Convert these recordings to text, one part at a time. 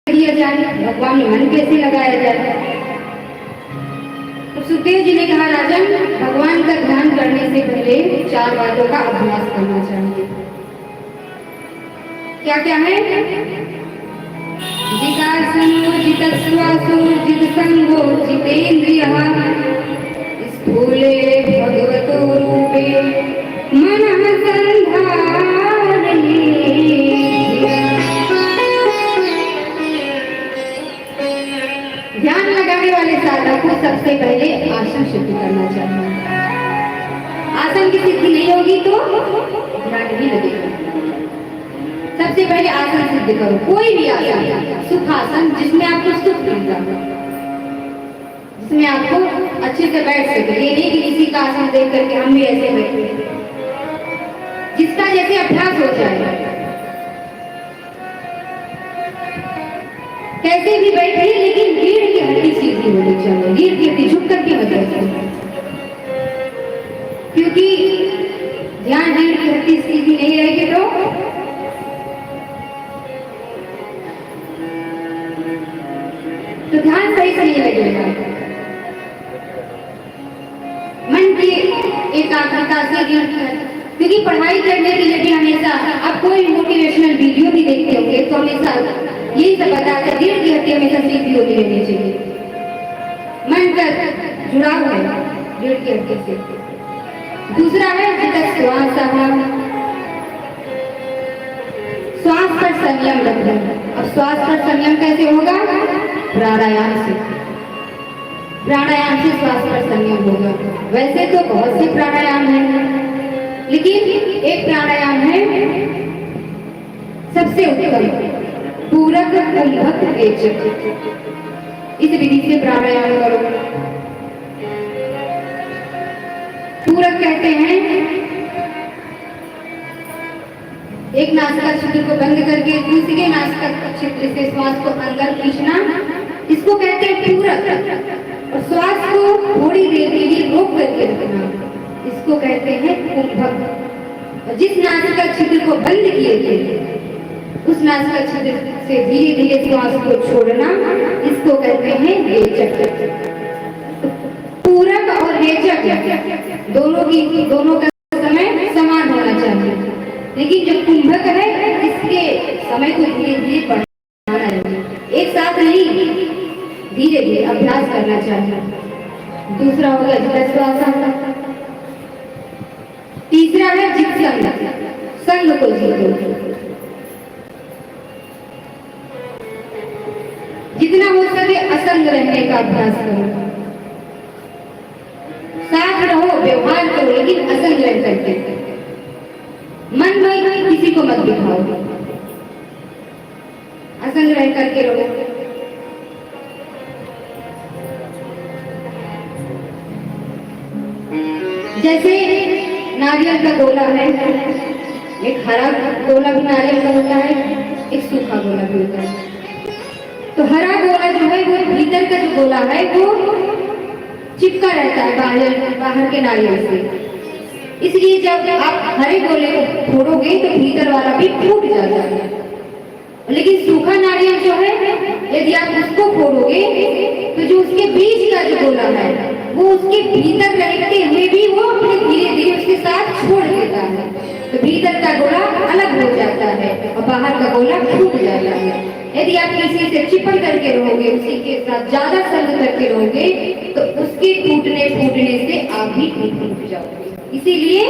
किया जाए, भगवान में मन कैसे लगाया जाए। तो सुखदेव जी ने कहा, राजन, भगवान का ध्यान करने से पहले 4 बातों का अभ्यास करना चाहिए। क्या क्या है? जितासनो जितस्वासो जितसंगो जितेन्द्रियः स्थूले भगवतो रूपे मनः संधारणे। ध्यान लगाने वाले साधक को सबसे पहले आसन शुद्ध करना चाहिए। आसन की सिद्धि नहीं होगी तो ध्यान नहीं लगेगा। सबसे पहले आसन सिद्ध करो, कोई भी आसन, सुखासन, जिसमें आपको सुख मिलता हो, जिसमें आपको अच्छे से बैठ सके। ये नहीं कि किसी का आसन देख करके हम भी ऐसे बैठे, जिसका जैसे अभ्यास हो जाए। कैसे भी बैठिए, लेकिन रीढ़ की हड्डी सीधी होनी चाहिए, रीढ़ की हड्डी झुक करके मत बैठिए, क्योंकि ध्यान रीढ़ की हड्डी सीधी नहीं रहेगी तो ध्यान सही से नहीं लगेगा। मन की एकाग्रता से रीढ़ की, क्योंकि पढ़ाई करने के लिए भी हमेशा, आप कोई मोटिवेशनल वीडियो भी देखते होंगे तो हमेशा यही सब बताते हैं, रीढ़ की हड्डी हमेशा सीधी होती रहनी चाहिए। मन का जुड़ाव है रीढ़ की हड्डी से। दूसरा है जितश्वास, श्वास पर संयम रखना। अब श्वास पर संयम कैसे होगा? प्राणायाम से। प्राणायाम से श्वास पर संयम होगा। वैसे तो बहुत से प्राणायाम हैं, लेकिन एक प्राणायाम है सबसे उत्तम, पूरक कुंभक रेचक। इस विधि से प्राणायाम करो। पूरक कहते हैं एक नासिका छिद्र को बंद करके दूसरे नासिका छिद्र से श्वास को अंदर खींचना, इसको कहते हैं पूरक। और श्वास को थोड़ी देर के लिए रोक करके रखना, इसको कहते हैं कुंभक। और जिस नासिका छिद्र को बंद किए थे उस नासिका छिद्र से धीरे धीरे श्वास को छोड़ना, इसको कहते हैं रेचक। पूरक और रेचक दोनों का समय समान होना चाहिए, लेकिन जो कुंभक है इसके समय को धीरे धीरे बढ़ाना है, एक साथ नहीं, धीरे धीरे अभ्यास करना चाहिए। दूसरा होगा जितश्वास। तीसरा है जितसंग, संग को जीतो। जितना हो सके असंग रहने का अभ्यास करो। साथ रहो, व्यवहार करो, लेकिन असंग रह करके। मन में किसी को मत दिखाओ, असंग रह करके रहो। जैसे नारियल का गोला है, एक हरा गोला भी नारियल का होता है, एक सूखा गोला भी होता है। तो हरा गोला जो है वो भीतर का जो गोला है वो चिपका रहता है बाहर के नारियल से, इसलिए जब आप हरे गोले को फोड़ोगे तो भीतर वाला भी फूट जाता है। लेकिन सूखा नारियल जो है, यदि आप उसको फोड़ोगे तो जो उसके बीच का जो गोला है वो उसके भीतर रहते हुए भी वो अपने धीरे धीरे उसके साथ छोड़ देता है, तो भीतर का गोला अलग हो जाता है और बाहर का गोला फूट जाता है। यदि आप किसी से चिपक करके रहोगे, उसी के साथ ज्यादा संग करके रहोगे, तो उसके टूटने फूटने से आप भी टूट जाओगे। इसीलिए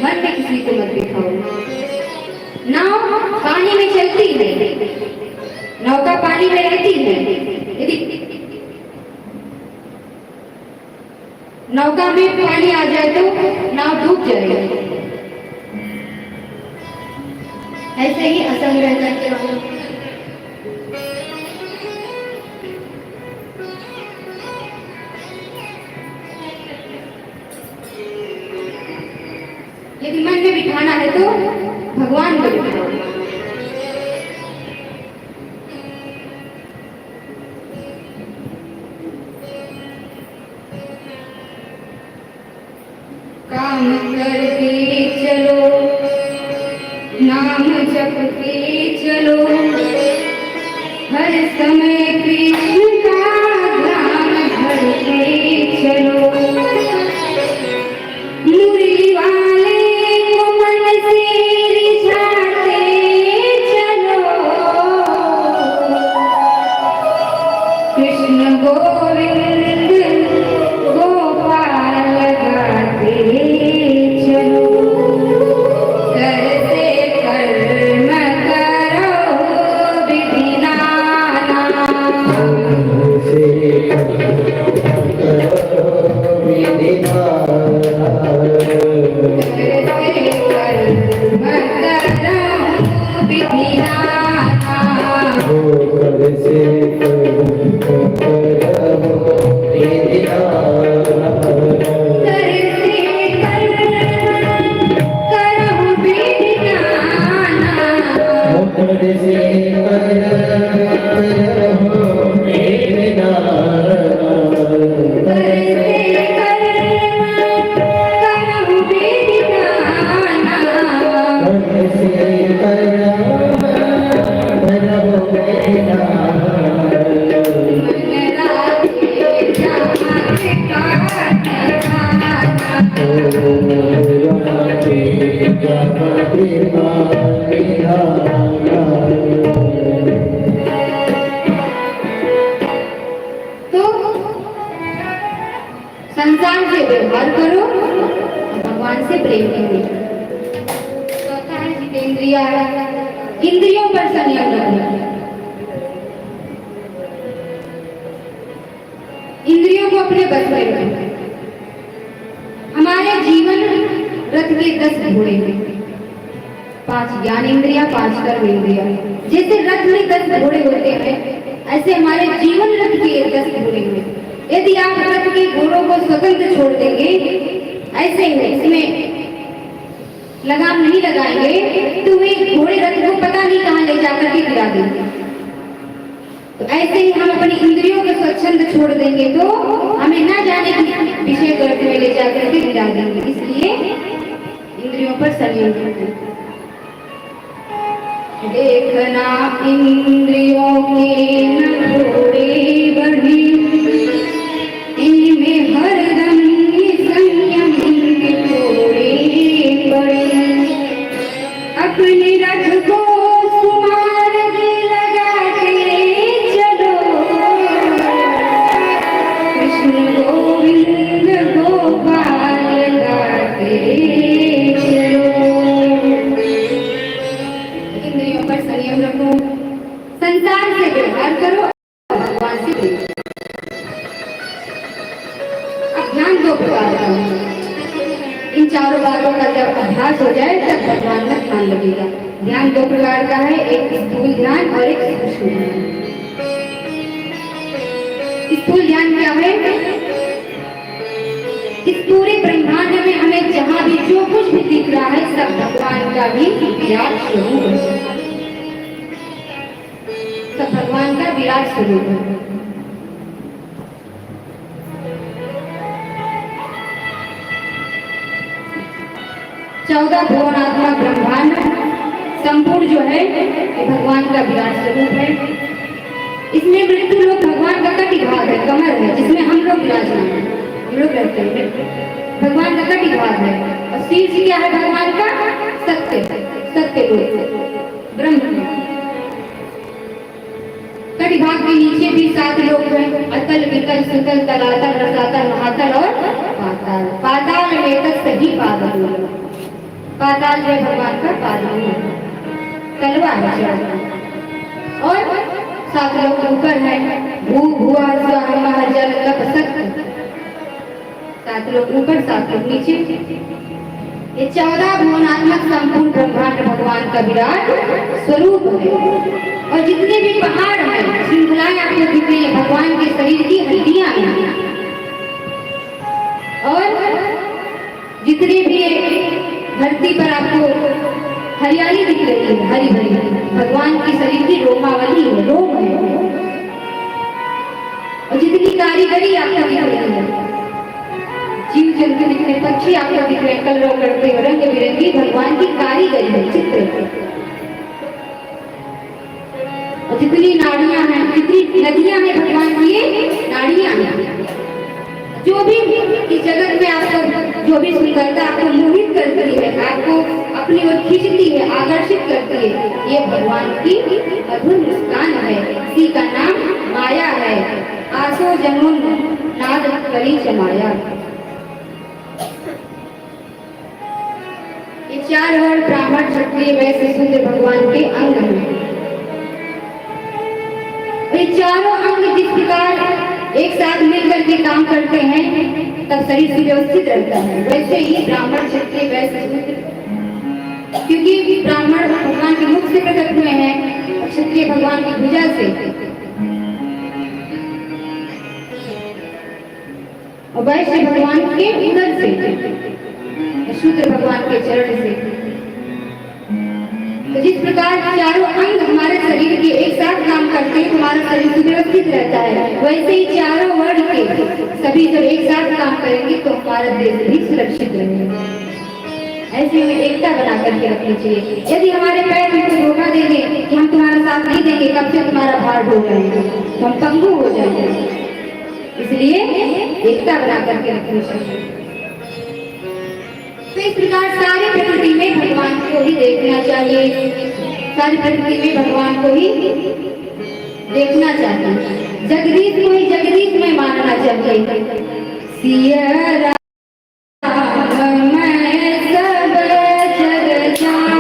मन में किसी को मत दिखाओ। नाव पानी में चलती है, नौका पानी में रहती है, यदि नौका में पानी आ जाए तो नाव डूब जाएगी। ऐसे ही असंग रह करके रहो। यदि मन में बिठाना है तो भगवान को बिठाओ। काम करते चलो, नाम जपते चलो, हर समय कृष्ण का ध्यान धरते चलो, मुरली वाले को मन से रिझाते चलो, कृष्ण गोविंद गोपाल गाते चलो, करते कर्म करो विधि नाना, से विधि नाना, करते कर्म करो विधि नाना, कर से करम विधि नाना, करते कर्म करो विधि नाना, कर से करम विधि नाना, करते कर्म करो विधि नाना, से करम विधि नाना, मन राखे जाते काटे तो संसार से व्यवहार करो, भगवान से प्रेम करो। चौथा है जितेंद्रिय, इंद्रियों पर संयम रखना। इंद्रियों को अपने बस में रखना। हमारे जीवन रथ के 10 घोड़े हैं, 5 ज्ञान इंद्रिया, 5 कर्म इंद्रिया। जैसे रथ में 10 घोड़े होते हैं, ऐसे हमारे जीवन रथ के 10 घोड़े हैं। यदि आप रथ के घोड़ों को स्वतंत्र छोड़ देंगे, ऐसे ही इसमें लगाम नहीं लगाएंगे, तो वे घोड़े रथ को पता नहीं कहाँ ले जाकर के गिरा देंगे। तो ऐसे ही हम अपनी इंद्रियों के स्वच्छंद छोड़ देंगे तो हमें ना जाने की विषय गर्भ में ले जाकर के गिरा देंगे। इसलिए इंद्रियों पर संयम रखें। देखना इंद्रियों के न घोड़े बढ़ी, इनमें हरदम संयम के घोड़े पड़े, अपने रथ को सुमार्ग लगाते चलो, कृष्ण गोविंद गोपाल गाते चलो। इंद्रियों पर संयम रखो, संसार से व्यवहार करो, भगवान से प्रेम करो। अब ध्यान 2 प्रकार का है। इन चारों बातों का जब अभ्यास हो जाए तब भगवान में ध्यान लगेगा। ध्यान 2 प्रकार का है, एक स्थूल ध्यान और एक सूक्ष्म ध्यान। स्थूल ध्यान क्या है? इस पूरे ब्रह्मांड में हमें जहां भी जो कुछ भी दिख रहा है सब भगवान का भी विराट स्वरूप है, सब भगवान का विराट स्वरूप है। चौदह भुवनात्मक ब्रह्मांड संपूर्ण जो है ये भगवान का विराट स्वरूप है। इसमें मृत्यु लोग भगवान का कटी भाग है, कमर है, जिसमें हम लोग विराजमान हैं, हम लोग रहते हैं। भगवान का कटी भाग है और शीर्ष क्या है भगवान का? सत्य, सत्य लोक ब्रह्म। कटी भाग के नीचे भी 7 लोक हैं, अतल वितल सुतल तलातल रसातल महातल और पाताल। पाताल में तक सही पादल, पाताल है भगवान का पादल, तलवा है चढ़ा। और 7 लोग ऊपर है, भू भुआ स्व महा जल तप सत्य। 7 लोग ऊपर 7 लोग नीचे। ये 14 भुवनात्मक संपूर्ण ब्रह्मांड भगवान का विराट स्वरूप है। और जितने भी पहाड़ हैं, श्रृंखलाएं आपको दिख रही है, भगवान के शरीर की हड्डियां हैं। और जितने भी धरती पर आपको हरियाली दिख रही है, हरी भरी, भगवान के शरीर की रोमावली है, रोम है। और जितनी कारीगरी आपको दिख रही है, जीव जंतु दिख रहे, पक्षी आपको दिख रहे, कलरव करते हुए रंग बिरंगी, भगवान की कारीगरी है, चित्र। जितनी नाड़ियां हैं, जितनी नदियां हैं भगवान की ये नाड़ियां हैं। जो भी इस जगत में आपको जो भी सुंदरता आपको मोहित करती है, आपको अपनी ओर खींचती है, आकर्षित करती है, ये भगवान की अद्भुत मुस्कान है। इसी का नाम माया है। आसो जमुन नाद कली जमाया। ये चार वर्ण ब्राह्मण क्षत्रिय वैश्य शूद्र भगवान के अंग हैं। ये चारों अंग जिस प्रकार एक साथ मिलकर के काम करते हैं तब शरीर सुव्यवस्थित रहता है, वैसे ही ब्राह्मण क्षत्रिय वैश्य शूद्र, क्योंकि ब्राह्मण भगवान के मुख से प्रकट हुए हैं और क्षत्रिय भगवान की भुजा से और वैश्य भगवान के उदर से, शूद्र भगवान के चरण से। तो जिस प्रकार चारों अंग हमारे शरीर के एक साथ काम करते हैं, हमारा शरीर सुव्यवस्थित रहता है, वैसे ही चारों वर्ण के सभी जब एक साथ काम करेंगे तो हमारा देश भी सुरक्षित रहेगा। ऐसे में एकता बना करके रखनी चाहिए। यदि हमारे पैर हमको धोखा देंगे कि हम तुम्हारा साथ नहीं देंगे, कब से तुम्हारा भार ढो रहेंगे, तो हम पंगु हो जाएंगे। इसलिए एकता बना करके रखनी चाहिए। तो इस प्रकार सारी प्रकृति में भगवान को ही देखना चाहिए, सारी प्रकृति में भगवान को ही देखना चाहिए, जगदीश को ही जगदीश में मानना चाहिए। सिया राम मैं सब जग जानी,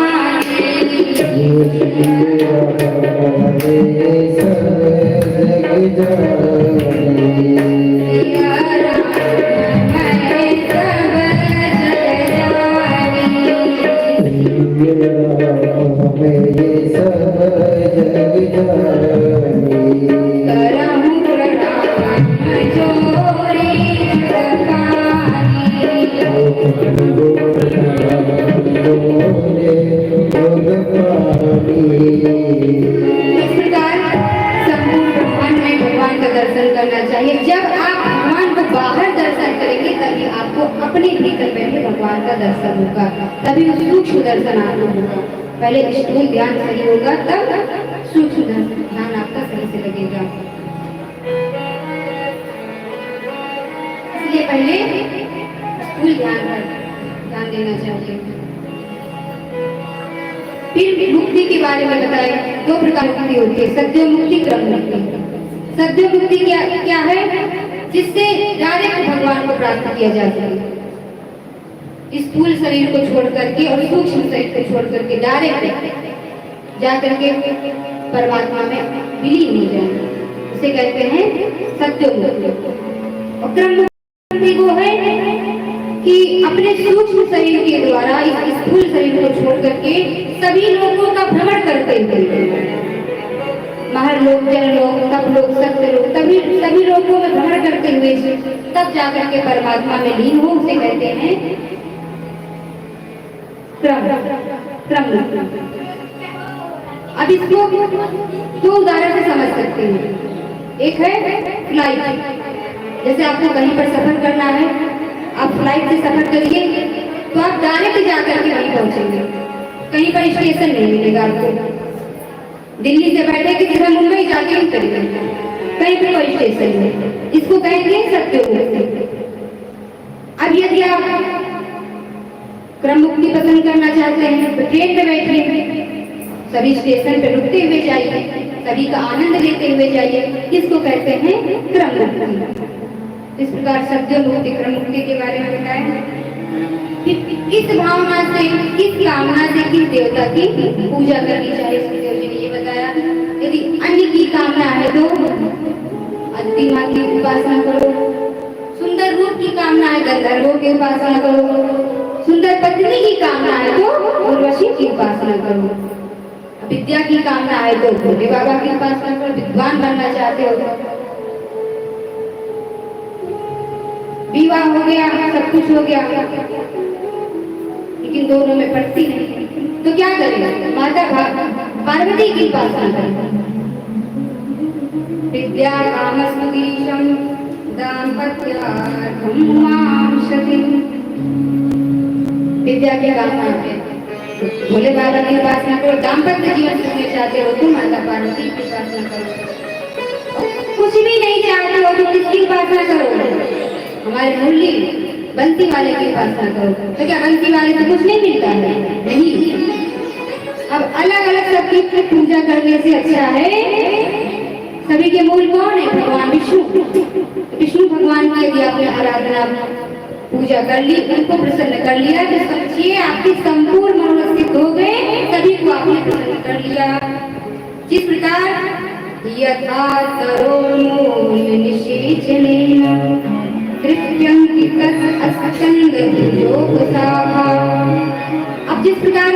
दर्शन करना चाहिए। जब आप भगवान को बाहर दर्शन करेंगे तभी आपको अपने भीतर में भी भगवान का दर्शन होगा, तभी सूक्ष्म दर्शन आपको होगा। पहले स्थूल ध्यान सही होगा तब सूक्ष्म ध्यान आपका सही से लगेगा। इसलिए पहले स्थूल ध्यान देना चाहिए। फिर मुक्ति के बारे में बताए, दो प्रकार की मुक्ति होती है, सद्य मुक्ति, क्रम मुक्ति। सद्य मुक्ति क्या है? जिससे डायरेक्ट भगवान को प्राप्त किया जा सके। स्थूल शरीर को छोड़ करके और सूक्ष्म शरीर को छोड़ करके डायरेक्ट जा करके परमात्मा में विलीन हो जाए, उसे कहते हैं सद्य मुक्ति। और क्रम मुक्ति वो है कि अपने सूक्ष्म शरीर के द्वारा इस स्थूल शरीर को छोड़ करके सभी लोगों का भ्रमण करते हुए, महरलोक, जनलोक, तपलोक, सत्यलोक, सभी लोगों में भ्रमण करते हुए तब जाकर के परमात्मा में लीन हो, उसे कहते हैं क्रम। अब इसको दो उदाहरण से समझ सकते हैं। एक है फ्लाइट, जैसे आपको कहीं पर सफर करना है, आप फ्लाइट से सफर करिए तो आप डायरेक्ट जाकर के वहीं पहुंचेंगे, कहीं पर स्टेशन नहीं मिलेगा आपको। दिल्ली से बैठे कि सीधा मुंबई जाके उतरेंगे, कहीं पर कोई स्टेशन नहीं, इसको कहेंगे सत्य मुक्ति। अब यदि आप क्रम मुक्ति पसंद करना चाहते हैं तो ट्रेन में बैठिए, सभी स्टेशन पे रुकते हुए जाइए, सभी का आनंद लेते हुए जाइए, इसको कहते हैं क्रम मुक्ति। इस प्रकार सत्य मुक्ति, क्रम मुक्ति के बारे में बताएं। किस भावना से, किस कामना से किस देवता की पूजा करनी चाहिए, सुखदेव जी ने ये बताया। यदि अन्न की कामना है तो अदिति माँ की उपासना करो, सुंदर रूप की कामना है गंधर्वों की उपासना करो, सुंदर पत्नी की कामना है तो उर्वशी की उपासना करो, विद्या की कामना है तो भोले बाबा की उपासना करो, विद्वान बनना चाहते हो तो विवाह हो गया, सब कुछ हो गया, लेकिन दोनों में पड़ती नहीं, तो क्या करें? माता पार्वती की उपासना करें। विद्या कामस्तुतीशं दाम्पत्यार्थं मां शतिं। विद्या की कामना है, भोले बाबा की उपासना करो, दाम्पत्य जीवन सुनने चाहते हो तो माता पार्वती की उपासना करो, कुछ भी नहीं चाहते हो तो किसकी उपासना करो? हमारे मुरली बंसी वाले की उपासना करो। तो क्या बंसी वाले से कुछ नहीं मिलता है? नहीं। अब अलग अलग सबकी पूजा करने से अच्छा है, सभी के मूल कौन है? भगवान विष्णु। विष्णु भगवान की यदि आपने आराधना पूजा कर ली, उनको प्रसन्न कर लिया, तो समझिए आपकी संपूर्ण मनोरथ सिद्ध हो गए, सभी को आपने प्रसन्न कर लिया। जिस प्रकार यथा तरोमूल निषेचनेन कृत्यं कितस् अस्कंद योग साहा। अब जिस प्रकार